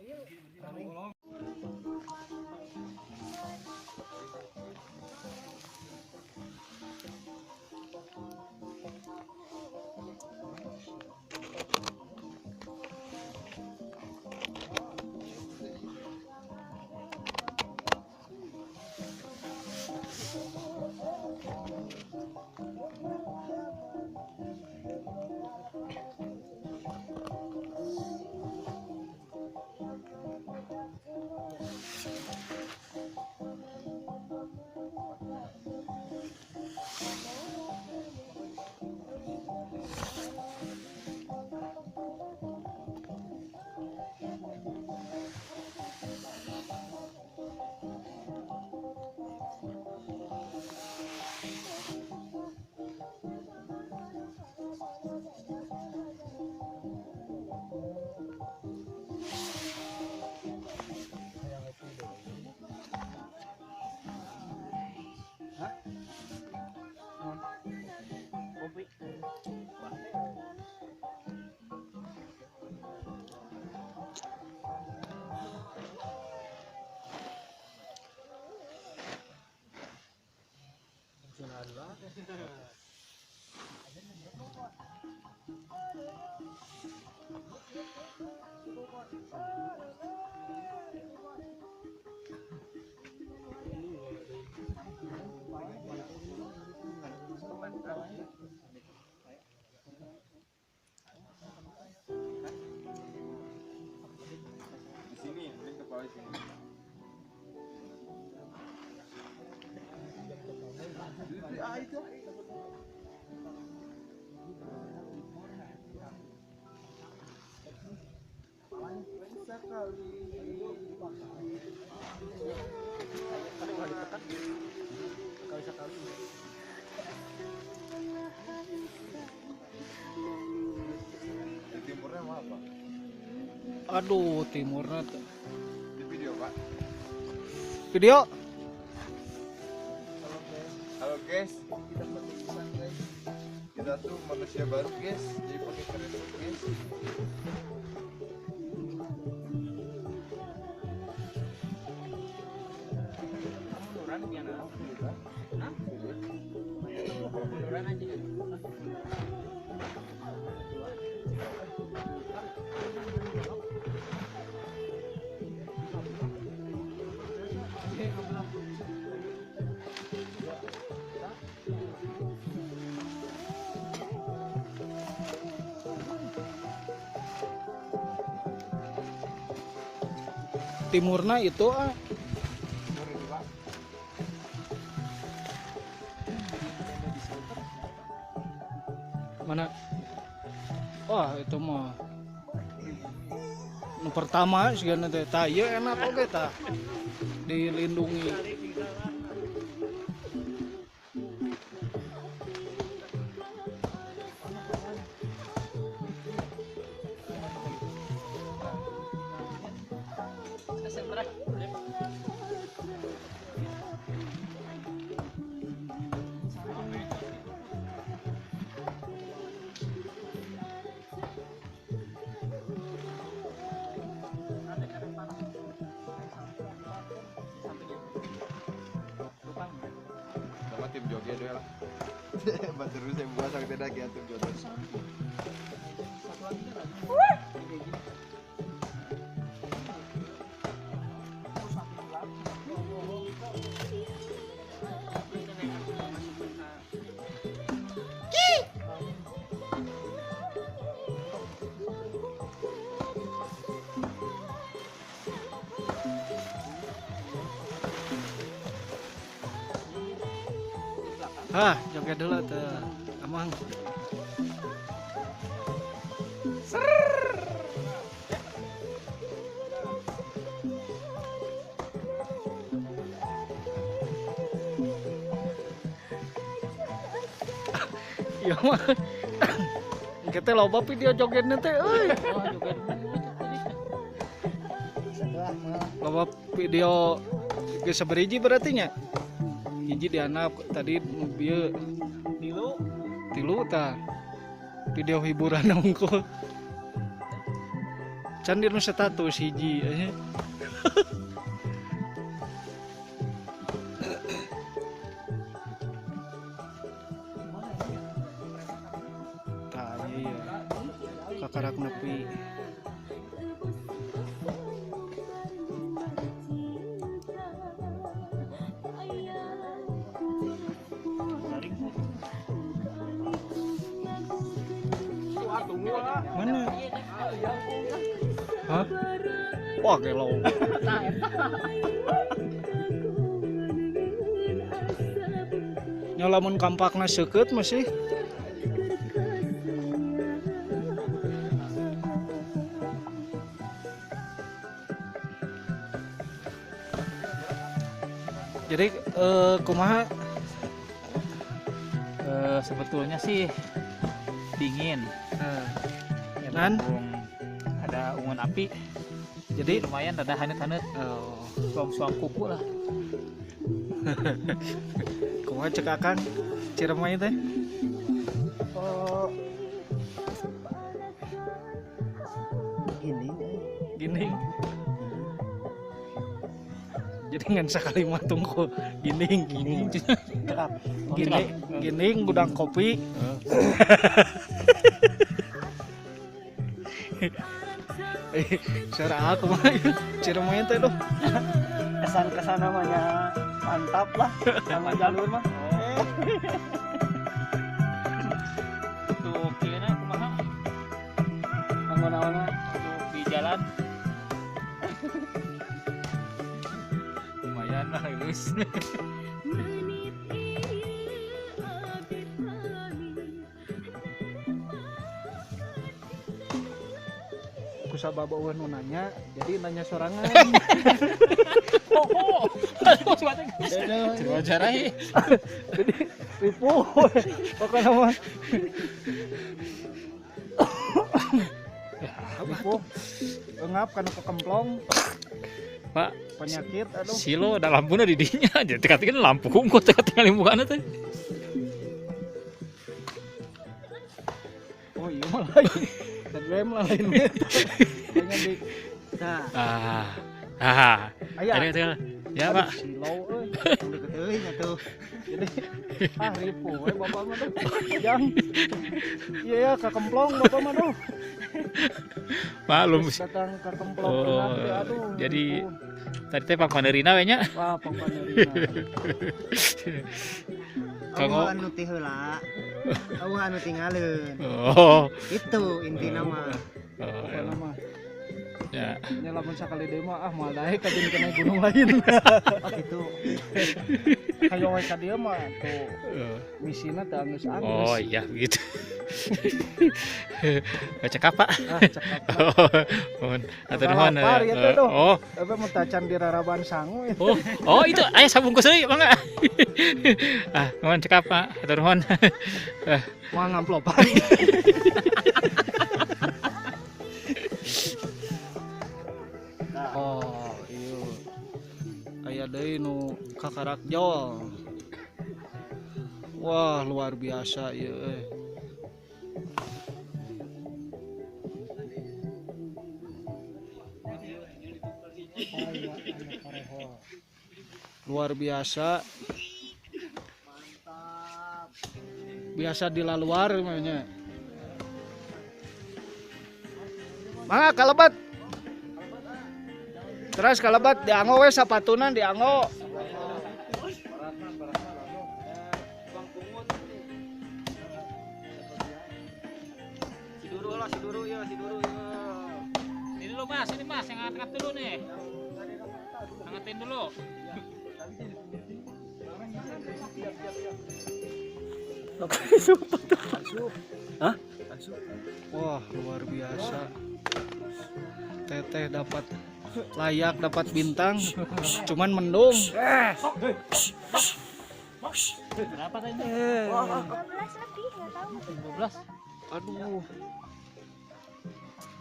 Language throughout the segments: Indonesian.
Di sini, mungkin ke bawah sini. Itu. Sekali. Di timurnya mau apa? Aduh, timurnya tuh. Di video, Pak. Video. Halo guys, kita tuh manusia baru guys, jadi pakai kereta guys. Timurna itu mana? Wah, itu mah nu pertama segala teh tah ieu enak oge tah dilindungi. Sama tim joget deh lah. Bantu saya buat sang tidak ya tim joget. Hah, joget dulu tuh, Amang. Iya mah. Kita loba video jogetnya teh, euy. Loba video geus saberiji berarti nya. Hiji dianap tadi mobil tilu tah video hiburan unggul Can di nu status hiji tah iya kakarak nepi mana hah wah gelo nyalamun kampakna seukeut masih jadi kumaha Sebetulnya sih dingin. Ya, Kan? berhubung ada unggun api, jadi lumayan ada hanet-hanet, oh, suam-suam kuku lah. kumaha cek Akang Ciremai teh Ini gini jadi ngan sekali matung kok gining gining kerap. gini gining gudang kopi suara aku mah Ciremai teh loh Kesan namanya mantap lah sama jalur mah. Untuk kira kumaha Anggon-anggon untuk di jalan lumayan lah guys. kusababa nu nanya jadi nanya sorangan Oh, wajar aja. jadi ripuh pokoknya mah ripuh engap karena kekemplong Pak, penyakit aduh silo ada lampunya di dinya aja. Teka-teka lampu kok teka-teka limbukan teh. oh iya mah lain dan game lah lain meta kayaknya di nah Ada aya teka. Ya, Pak. silau euy deket euy nya tuh. jadi ripuh we bapak mah tuh jang iya ya kekemplong bapak mah tuh Maklum. datang kekemplong Oh, kenapa ya aduh jadi ripuh. tadi teh Pak Manderina we nya. wah pangpanerina Kanggo Anu teh heula. Anu tinggalin. oh. Itu intina mah. Oh, apa nama ya. nyalamun sakali deui mah mal dae ka jeung kena gunung lain Oh gitu. hayo we ka dieu mah tuh misina teh angeus-angeus Oh iya begitu. Baca apa? cekap Mohon atur nuhun. Lapar ya teh, tuh. Oh, tapi mau tacan di raraban sangu itu oh itu aya sabungkus deui mangga. Mohon cekap Pak, atur nuhun. mau ngamplopan oh iya aya deui nu kakarak jol wah luar biasa ieu luar biasa biasa di luar namanya mangga kalebat terus kalebat dianggo we sapatunan dianggo siduru ya Ini dulu Mas, ini Mas yang angkat dulu nih. Angetin dulu. Hah? Wah luar biasa teteh dapat layak dapat bintang cuman mendung Berapa tadi? 12 lebih, nggak tahu. 12. aduh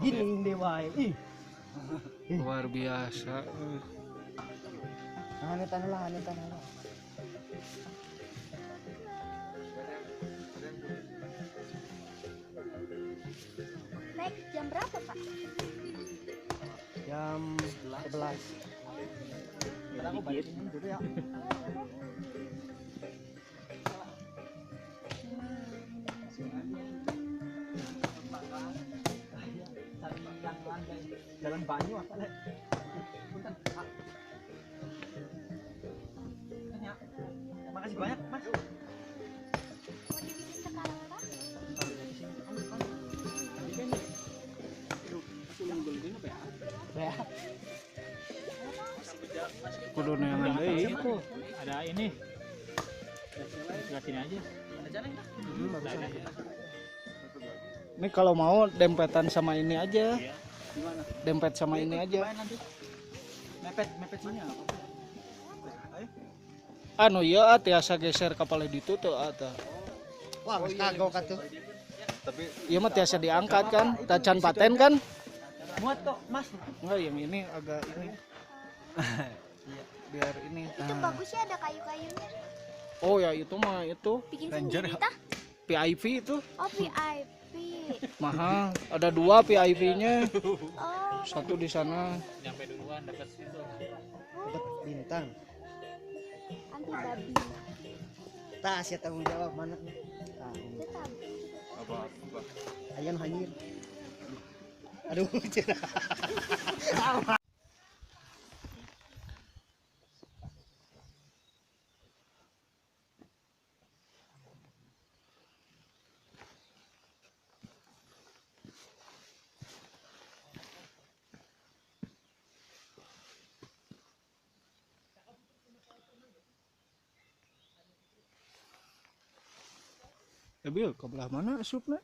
Gini deh wae. Ih. luar biasa Hanetan lah. Naik jam berapa, Pak? jam 11. Ntar aku balik dulu ya. Jalan banyu apa le? Punten, Pak. Ya. Makasih banyak, Mas. Mau dibikin sekarang Pak? Ya. Kudu neangan deui itu. ada ini. Lihat sini aja. Ada jalan enggak? Ini kalau mau dempetan sama ini aja. Iya. Gimana? Dempet sama ini aja. Mepet sini apa? Anu ya tiasa geser kapal itu tuh ata. Wah, geus kagok atuh. Tapi Iya mah tiasa diangkat kan, tacan paten kan? Muat kok, Mas. Enggak, yang ini agak ini. Iya, biar ini. Itu bagus ya ada kayu-kayunya. Oh ya itu mah itu Bikin sendiri tah? PIV itu Oh VIP. mahal. Ada 2 PIV-nya, Oh. satu di sana. Nyampe duluan dekat situ. dapat bintang. Anti babi. Tas ya tanggung jawab mana? Itu tabu. Apa? Ayan hanyir. Aduh, cerah. Bil, ke belah mana asupna?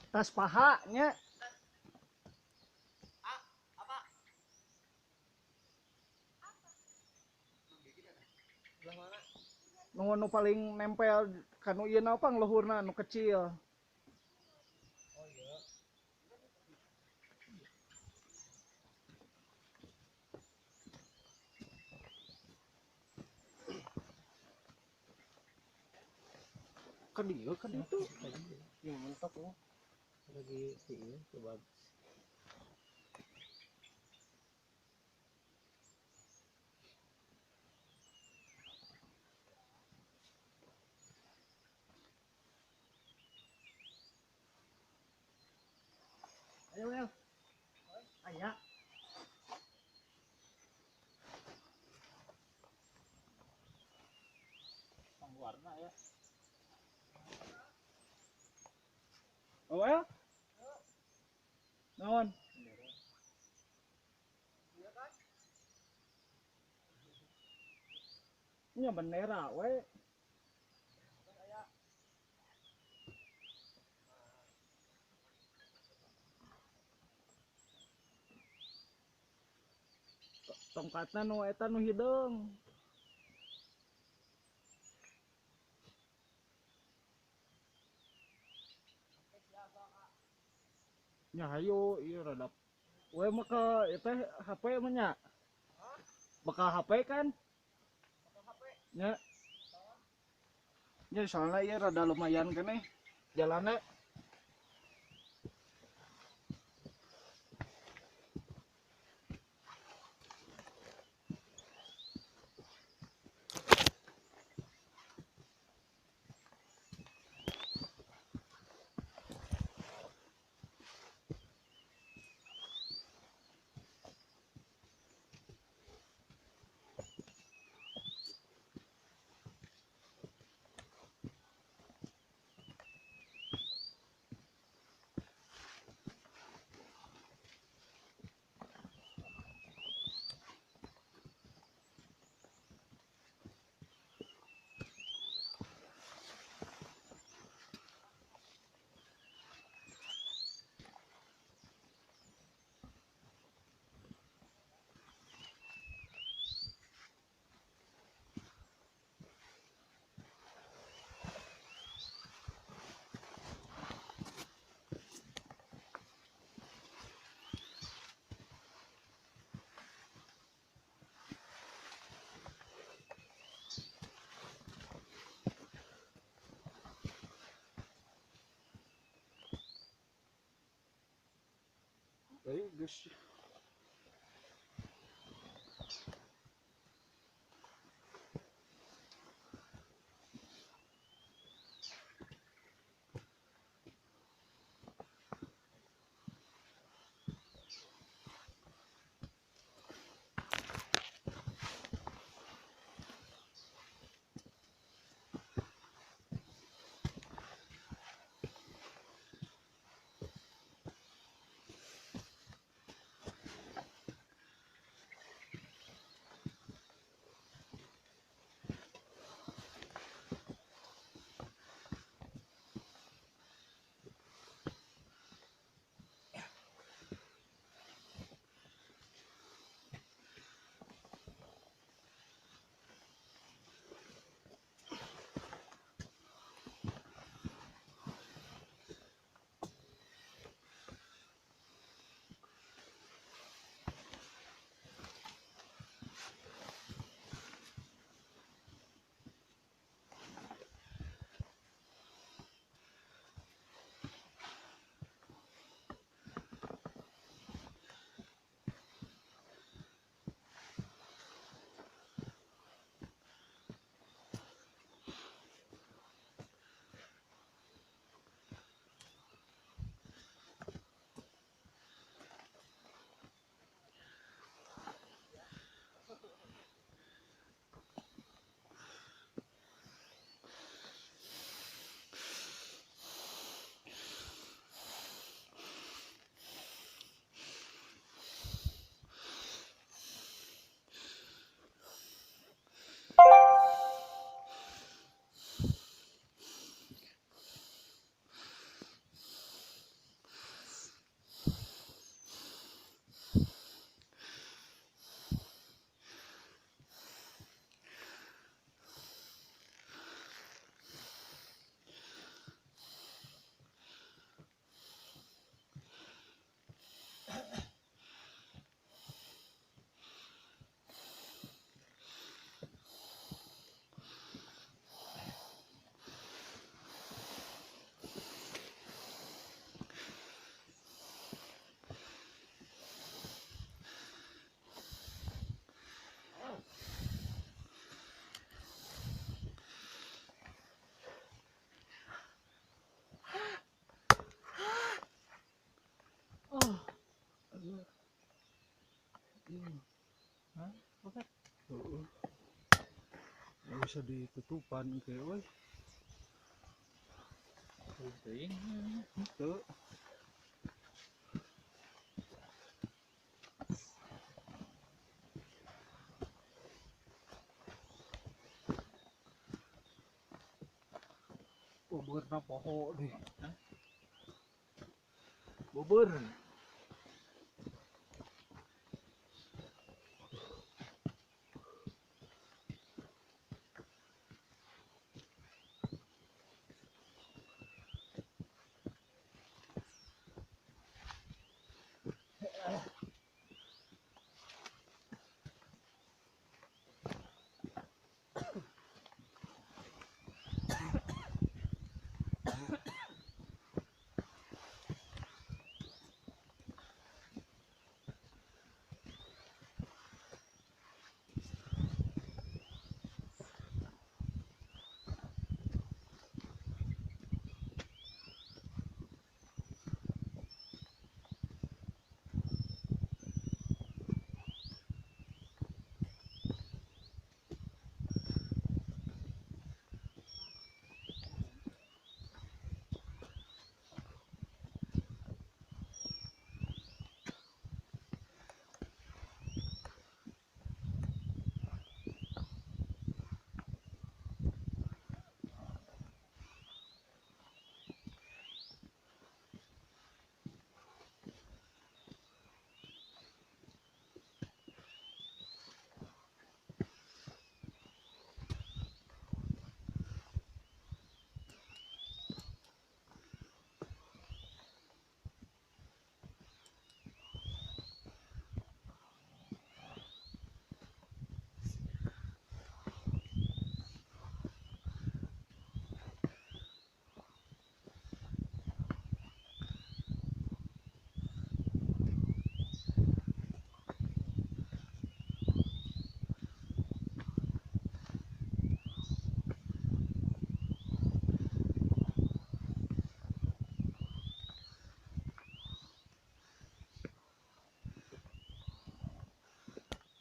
Tas pahanya. Nu paling nempel kanu ieu apa ngluhurna nu kecil. Kan dia kan itu yang mentok ya lagi ini coba ayo Wel ayah Warna ya. oh Wel naon nya bendera we tongkatna nu eta nu hideung nya hayu ieu rada we mah ke eta HP mah nya bakal HP kan nya nya soalnya ieu rada lumayan keneh jalannya Guys. Hah? Oke. Oo. Nggak bisa ditutupan kayak weh. Ting. Tuh. Bubur na poho deh. Hah? Bubur.